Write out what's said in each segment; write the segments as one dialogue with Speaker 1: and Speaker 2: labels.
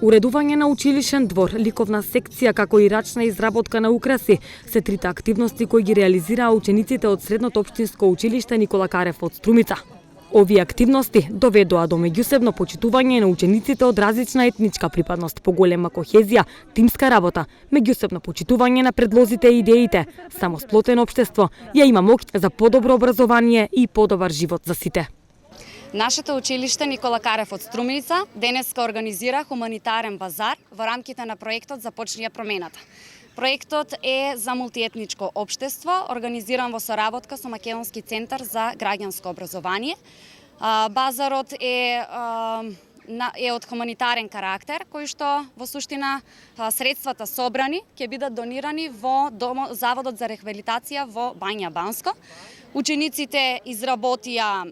Speaker 1: Уредување на училишен двор, ликовна секција, како и рачна изработка на украси се трите активности кои ги реализираа учениците од Средното општинско училиште Никола Карев од Струмица. Овие активности доведоа до меѓусебно почитување на учениците од различна етничка припадност, поголема кохезија, тимска работа, меѓусебно почитување на предлозите и идеите. Само сплотено општество ја има моќ за подобро образование и подобар живот за сите.
Speaker 2: Нашето училиште Никола Карев од Струмица денеска организира хуманитарен базар во рамките на проектот Започни ја промената. Проектот е за мултиетничко општество, организиран во соработка со Македонски центар за граѓанско образование. Базарот е од хуманитарен карактер, кој што во суштина средствата собрани ќе бидат донирани во Заводот за рехабилитација во Бања Банско. Учениците изработија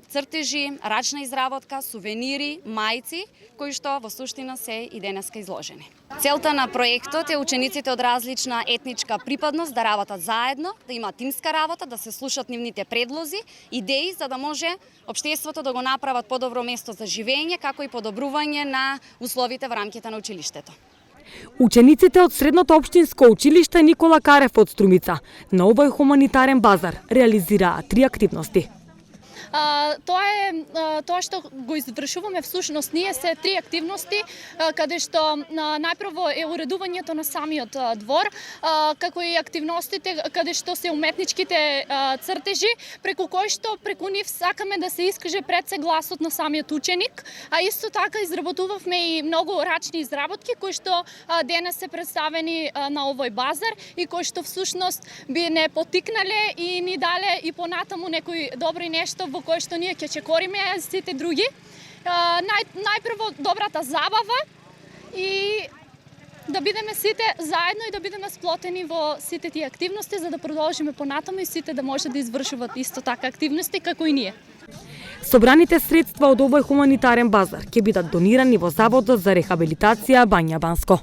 Speaker 2: цртежи, рачна изработка, сувенири, мајци, кои што во суштина се и денеска изложени. Целта на проектот е учениците од различна етничка припадност да работат заедно, да имаат тимска работа, да се слушат нивните предлози, идеи, за да може општеството да го направат подобро место за живење, како и подобрување на условите во рамките на училиштето.
Speaker 1: Учениците од Средното општинско училиште Никола Карев од Струмица на овој хуманитарен базар реализираа 3 активности.
Speaker 3: Тоа што го извршуваме всушност ние се 3 активности, каде што најпрво е уредувањето на самиот двор, како и активностите каде што се уметничките цртежи, преку кои што преку нив сакаме да се искаже пред се гласот на самиот ученик, а исто така изработувавме и многу рачни изработки кои што денес се представени на овој базар и кои што всушност би не потикнале и ни дале и понатаму некои добри нешто во кој што ние ќе чекориме сите други. Најпрво добрата забава и да бидеме сите заедно и да бидеме сплотени во сите тие активности за да продолжиме понатаму и сите да може да извршуваат исто така активности како и ние.
Speaker 1: Собраните средства од овој хуманитарен базар ќе бидат донирани во Заводот за рехабилитација Бања Банско.